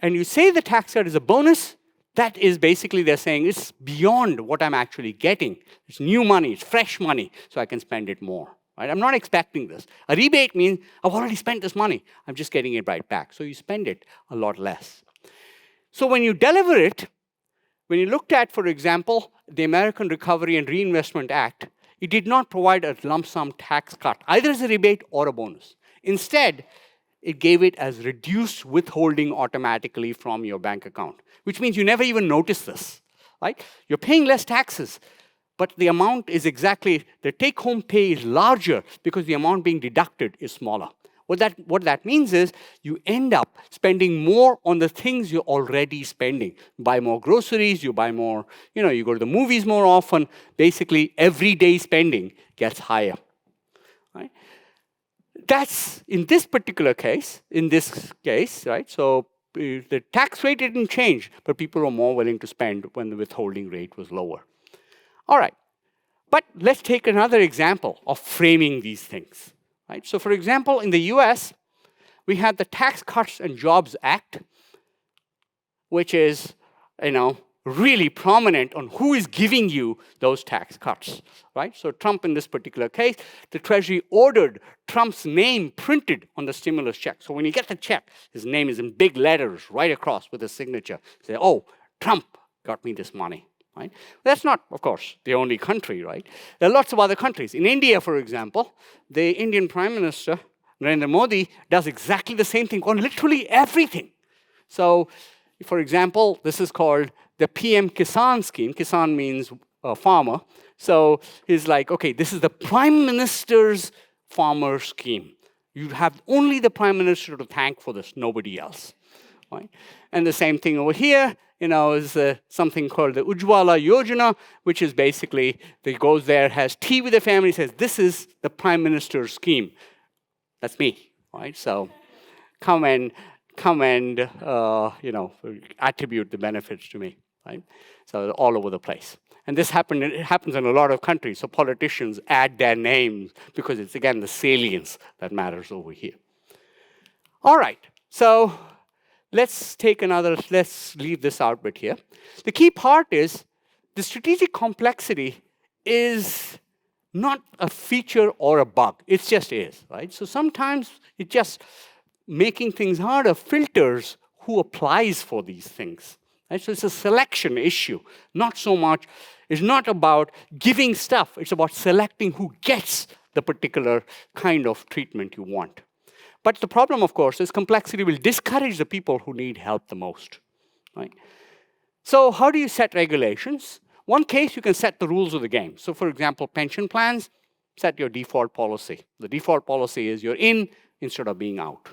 you say the tax cut is a bonus, that is basically they're saying it's beyond what I'm actually getting. It's new money, it's fresh money, so I can spend it more. Right? I'm not expecting this. A rebate means I've already spent this money, I'm just getting it right back. So you spend it a lot less. So when you deliver it, when you looked at, for example, the American Recovery and Reinvestment Act, it did not provide a lump sum tax cut, either as a rebate or a bonus. Instead, it gave it as reduced withholding automatically from your bank account, which means you never even notice this, right? You're paying less taxes, but the amount is exactly, the take-home pay is larger because the amount being deducted is smaller. What that means is you end up spending more on the things you're already spending. You buy more groceries, you buy more, you go to the movies more often. Basically, everyday spending gets higher. Right? That's in this particular case, right? So the tax rate didn't change, but people were more willing to spend when the withholding rate was lower. All right, but let's take another example of framing these things. Right? So for example, in the US, we had the Tax Cuts and Jobs Act, which is, really prominent on who is giving you those tax cuts, right? So Trump, in this particular case, the Treasury ordered Trump's name printed on the stimulus check. So when you get the check, his name is in big letters right across with his signature. Say, oh, Trump got me this money. Right? That's not, of course, the only country, right? There are lots of other countries. In India, for example, the Indian Prime Minister, Narendra Modi, does exactly the same thing on literally everything. So, for example, this is called the PM Kisan scheme. Kisan means farmer. So he's like, okay, this is the Prime Minister's farmer scheme. You have only the Prime Minister to thank for this, nobody else. Right? And the same thing over here, is something called the Ujjwala Yojana, which is basically, they goes there, has tea with the family, says, this is the Prime Minister's scheme. That's me, right? So come and attribute the benefits to me, right? So all over the place. And it happens in a lot of countries, so politicians add their names because it's, again, the salience that matters over here. All right, so let's leave this out bit here. The key part is the strategic complexity is not a feature or a bug. It just is, right? So sometimes it just making things harder filters who applies for these things. Right? So it's a selection issue. Not so much, it's not about giving stuff, it's about selecting who gets the particular kind of treatment you want. But the problem, of course, is complexity will discourage the people who need help the most. Right? So how do you set regulations? One case, you can set the rules of the game. So for example, pension plans, set your default policy. The default policy is you're in instead of being out.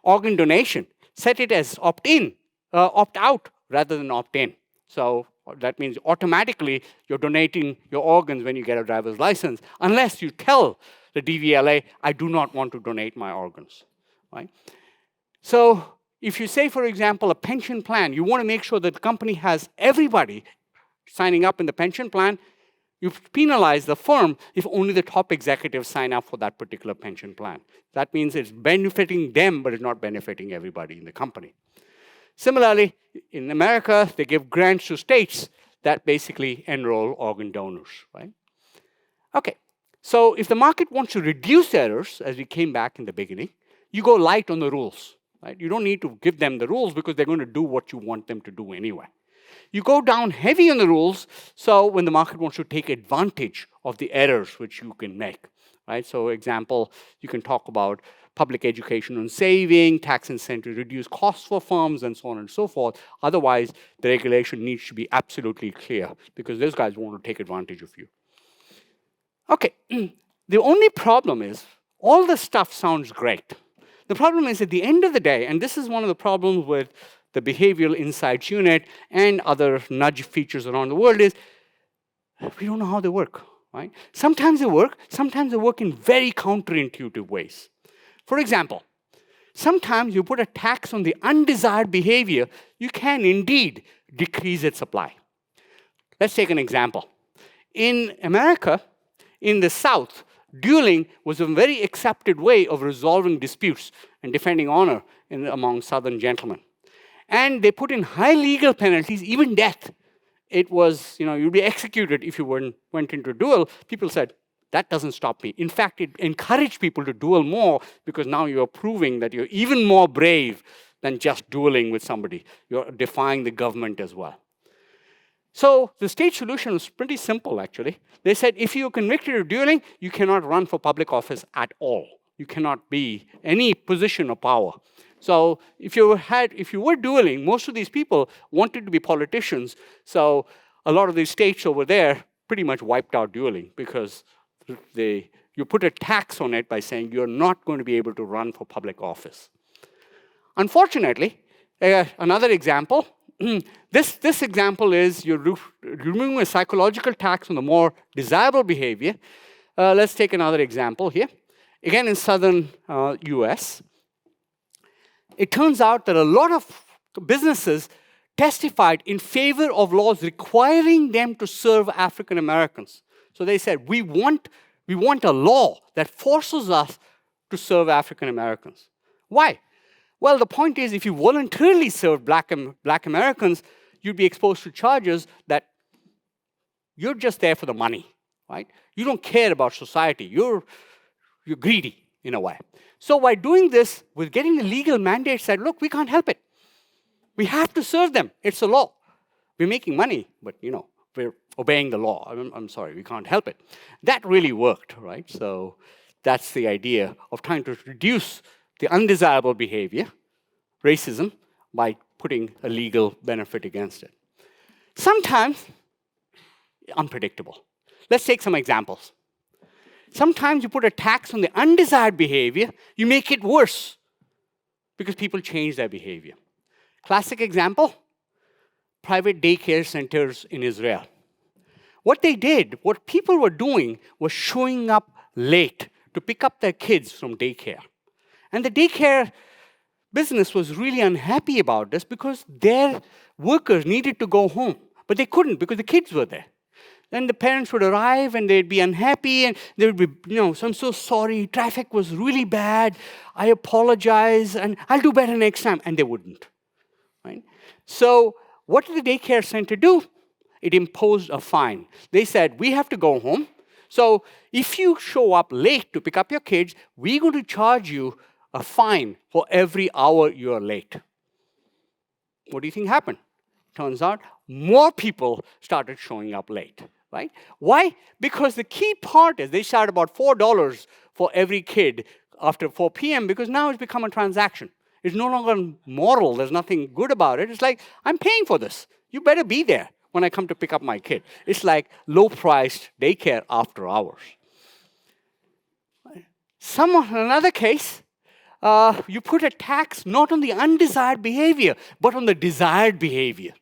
Organ donation, set it as opt-in, opt-out rather than opt-in. So that means automatically you're donating your organs when you get a driver's license, unless you tell the DVLA, I do not want to donate my organs. Right? So if you say, for example, a pension plan, you want to make sure that the company has everybody signing up in the pension plan, you penalize the firm if only the top executives sign up for that particular pension plan. That means it's benefiting them, but it's not benefiting everybody in the company. Similarly, in America, they give grants to states that basically enroll organ donors, right? Okay, so if the market wants to reduce errors, as we came back in the beginning, you go light on the rules, right? You don't need to give them the rules because they're going to do what you want them to do anyway. You go down heavy on the rules, so when the market wants to take advantage of the errors which you can make, right? So example, you can talk about public education and saving, tax incentives, reduce costs for firms, and so on and so forth. Otherwise, the regulation needs to be absolutely clear because those guys want to take advantage of you. Okay, the only problem is all the stuff sounds great. The problem is at the end of the day, and this is one of the problems with the behavioral insights unit and other nudge features around the world is we don't know how they work, right? Sometimes they work in very counterintuitive ways. For example, sometimes you put a tax on the undesired behavior, you can indeed decrease its supply. Let's take an example. In America, in the South, dueling was a very accepted way of resolving disputes and defending honor among Southern gentlemen. And they put in high legal penalties, even death. It was, you'd be executed if you went into a duel. People said, that doesn't stop me. In fact, it encouraged people to duel more because now you're proving that you're even more brave than just dueling with somebody. You're defying the government as well. So the state solution was pretty simple, actually. They said, if you're convicted of dueling, you cannot run for public office at all. You cannot be any position of power. So if you were dueling, most of these people wanted to be politicians. So a lot of these states over there pretty much wiped out dueling because you put a tax on it by saying you're not going to be able to run for public office. Unfortunately, another example, this example is you're removing a psychological tax on the more desirable behavior. Let's take another example here. Again, in southern US, it turns out that a lot of businesses testified in favor of laws requiring them to serve African Americans. So they said, we want a law that forces us to serve African Americans. Why? Well, the point is, if you voluntarily serve black Americans, you'd be exposed to charges that you're just there for the money, right? You don't care about society. You're greedy in a way. So by doing this, with getting the legal mandate said, look, we can't help it. We have to serve them. It's a law. We're making money, but we're obeying the law. I'm sorry, we can't help it. That really worked, right? So that's the idea of trying to reduce the undesirable behavior, racism, by putting a legal benefit against it. Sometimes, unpredictable. Let's take some examples. Sometimes you put a tax on the undesired behavior, you make it worse because people change their behavior. Classic example, private daycare centers in Israel. What people were doing was showing up late to pick up their kids from daycare. And the daycare business was really unhappy about this because their workers needed to go home, but they couldn't because the kids were there. Then the parents would arrive and they'd be unhappy and they would be, so I'm so sorry, traffic was really bad, I apologize, and I'll do better next time. And they wouldn't, right? So what did the daycare center do? It imposed a fine. They said, we have to go home. So if you show up late to pick up your kids, we're going to charge you a fine for every hour you're late. What do you think happened? Turns out more people started showing up late, right? Why? Because the key part is they charge about $4 for every kid after 4 p.m. because now it's become a transaction. It's no longer moral. There's nothing good about it. It's like, I'm paying for this. You better be there when I come to pick up my kid. It's like low-priced daycare after hours. Another case, you put a tax not on the undesired behavior, but on the desired behavior.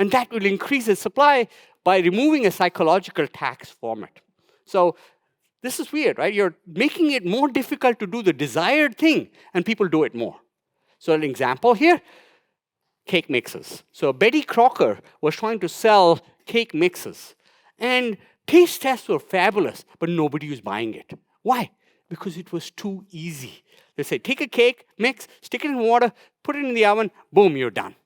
And that will increase the supply by removing a psychological tax from it. So this is weird, right? You're making it more difficult to do the desired thing, and people do it more. So an example here, cake mixes. So Betty Crocker was trying to sell cake mixes. And taste tests were fabulous, but nobody was buying it. Why? Because it was too easy. They say, take a cake mix, stick it in water, put it in the oven, boom, you're done,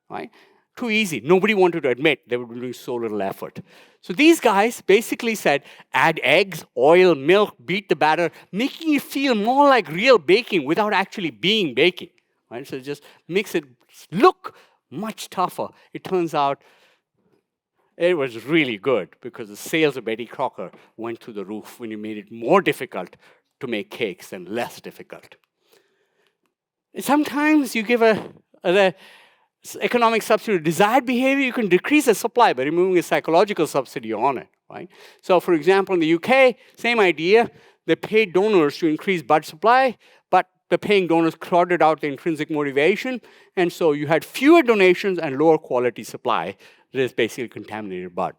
right? Too easy. Nobody wanted to admit they were doing so little effort. So these guys basically said, add eggs, oil, milk, beat the batter, making it feel more like real baking without actually being baking, right? So just makes it look much tougher. It turns out it was really good because the sales of Betty Crocker went through the roof when you made it more difficult to make cakes than less difficult. Sometimes you give a economic subsidy to desired behavior, you can decrease the supply by removing a psychological subsidy on it, right? So for example, in the UK, same idea, they paid donors to increase blood supply, but the paying donors crowded out the intrinsic motivation, and so you had fewer donations and lower quality supply. That is basically contaminated blood.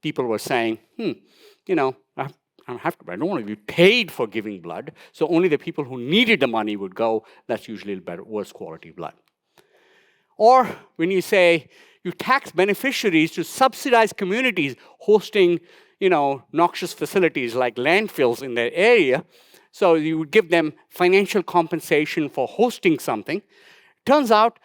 People were saying, you know, I don't want to be paid for giving blood, so only the people who needed the money would go. That's usually better, worse quality blood. Or when you say you tax beneficiaries to subsidize communities hosting, noxious facilities like landfills in their area, so you would give them financial compensation for hosting something. Turns out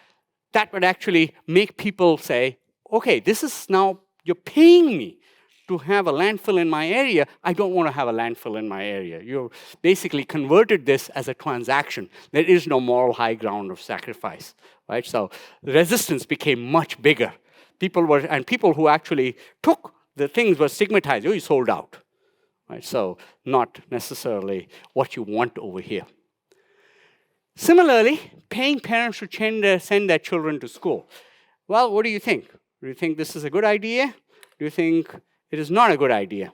that would actually make people say, okay, this is now, you're paying me to have a landfill in my area. I don't want to have a landfill in my area. You basically converted this as a transaction. There is no moral high ground of sacrifice, right? So the resistance became much bigger. People who actually took the things were stigmatized. Oh, you sold out, right? So not necessarily what you want over here. Similarly, paying parents to send their children to school. Well, what do you think? Do you think this is a good idea? Do you think it is not a good idea?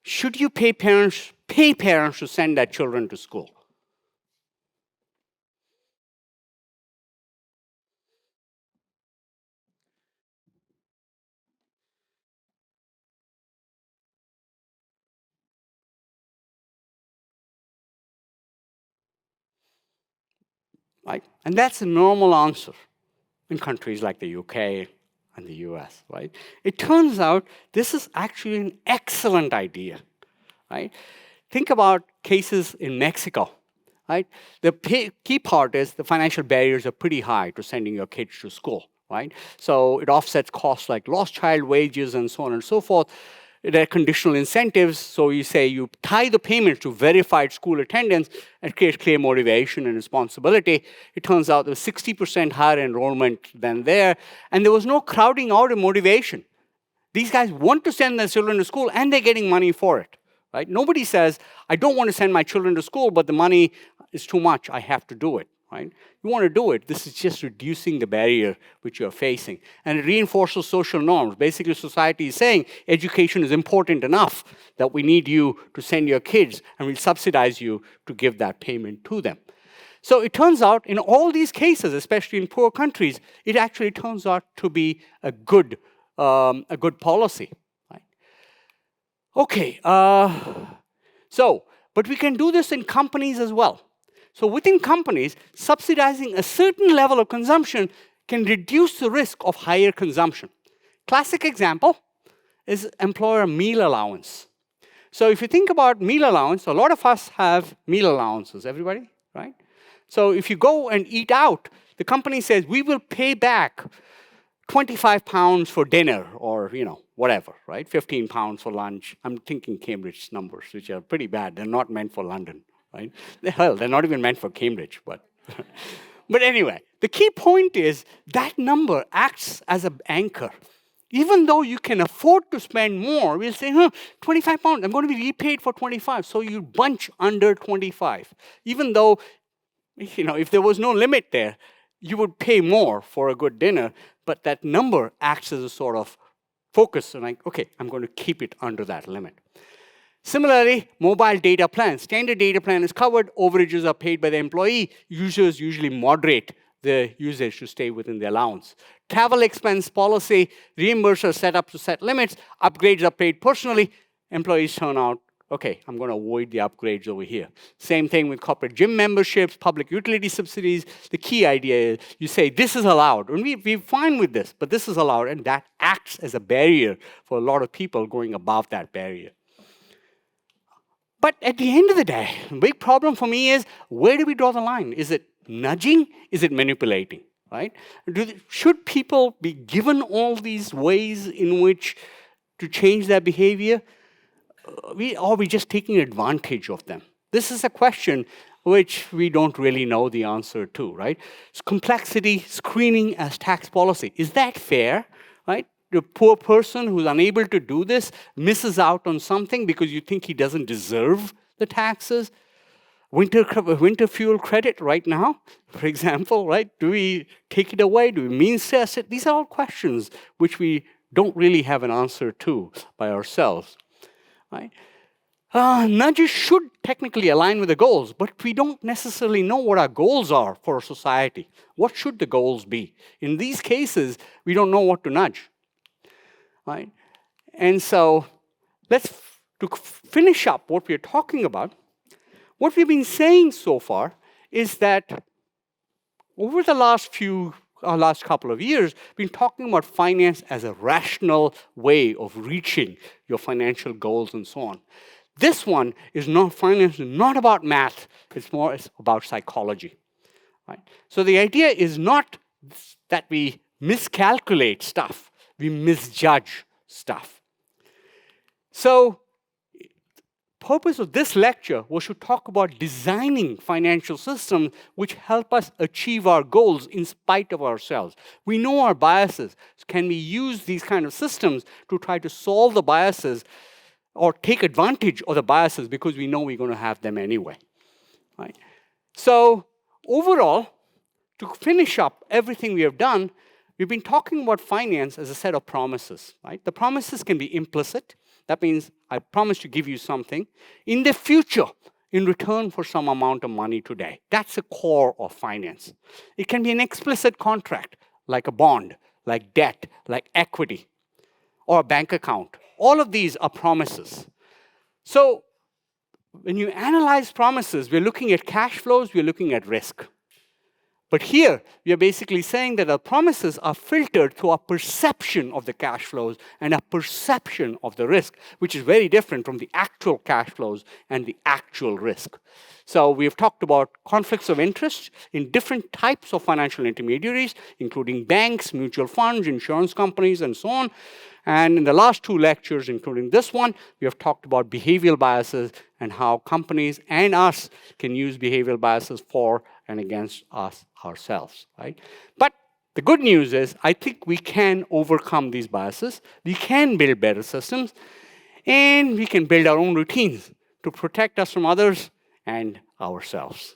Should you pay parents to send their children to school? Right? And that's a normal answer in countries like the UK and the US, right? It turns out this is actually an excellent idea, right? Think about cases in Mexico, right? The key part is the financial barriers are pretty high to sending your kids to school, right? So it offsets costs like lost child wages and so on and so forth. There are conditional incentives, so you say you tie the payments to verified school attendance and create clear motivation and responsibility. It turns out there was 60% higher enrollment than there, and there was no crowding out of motivation. These guys want to send their children to school, and they're getting money for it, right? Nobody says, I don't want to send my children to school, but the money is too much, I have to do it, right? You want to do it. This is just reducing the barrier which you're facing. And it reinforces social norms. Basically, society is saying education is important enough that we need you to send your kids, and we'll subsidize you to give that payment to them. So it turns out in all these cases, especially in poor countries, it actually turns out to be a good policy. Right? Okay, but we can do this in companies as well. So within companies, subsidizing a certain level of consumption can reduce the risk of higher consumption. Classic example is employer meal allowance. So if you think about meal allowance, a lot of us have meal allowances, everybody, right? So if you go and eat out, the company says, we will pay back 25 pounds for dinner or, whatever, right? 15 pounds for lunch. I'm thinking Cambridge numbers, which are pretty bad. They're not meant for London. Right? Hell, they're not even meant for Cambridge, but but anyway, the key point is that number acts as an anchor. Even though you can afford to spend more, we'll say, 25 pounds, I'm going to be repaid for 25, so you bunch under 25. Even though, if there was no limit there, you would pay more for a good dinner, but that number acts as a sort of focus, and okay, I'm going to keep it under that limit. Similarly, mobile data plan. Standard data plan is covered. Overages are paid by the employee. Users usually moderate the usage to stay within the allowance. Travel expense policy. Reimbursers set up to set limits. Upgrades are paid personally. Employees turn out, okay, I'm going to avoid the upgrades over here. Same thing with corporate gym memberships, public utility subsidies. The key idea is you say this is allowed. And we're fine with this, but this is allowed. And that acts as a barrier for a lot of people going above that barrier. But at the end of the day, the big problem for me is, where do we draw the line? Is it nudging? Is it manipulating? Right? Should people be given all these ways in which to change their behavior? Or are we just taking advantage of them? This is a question which we don't really know the answer to, right? So complexity screening as tax policy. Is that fair, right? The poor person who's unable to do this misses out on something because you think he doesn't deserve the taxes. Winter fuel credit right now, for example, right? Do we take it away? Do we means test it? These are all questions which we don't really have an answer to by ourselves, right? Nudges should technically align with the goals, but we don't necessarily know what our goals are for a society. What should the goals be? In these cases, we don't know what to nudge, right? And so to finish up what we're talking about, what we've been saying so far is that over the last couple of years, we've been talking about finance as a rational way of reaching your financial goals and so on. This one is not finance, not about math. It's about psychology. Right? So the idea is not that we miscalculate stuff. We misjudge stuff. So purpose of this lecture was to talk about designing financial systems which help us achieve our goals in spite of ourselves. We know our biases. Can we use these kind of systems to try to solve the biases or take advantage of the biases because we know we're going to have them anyway? Right? So overall, to finish up everything we have done, we've been talking about finance as a set of promises. Right? The promises can be implicit. That means I promise to give you something in the future in return for some amount of money today. That's the core of finance. It can be an explicit contract, like a bond, like debt, like equity, or a bank account. All of these are promises. So when you analyze promises, we're looking at cash flows, we're looking at risk. But here, we are basically saying that our promises are filtered through our perception of the cash flows and our perception of the risk, which is very different from the actual cash flows and the actual risk. So we've talked about conflicts of interest in different types of financial intermediaries, including banks, mutual funds, insurance companies, and so on. And in the last two lectures, including this one, we have talked about behavioral biases and how companies and us can use behavioral biases for and against us ourselves, right? But the good news is, I think we can overcome these biases. We can build better systems, and we can build our own routines to protect us from others and ourselves.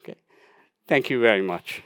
Okay. Thank you very much.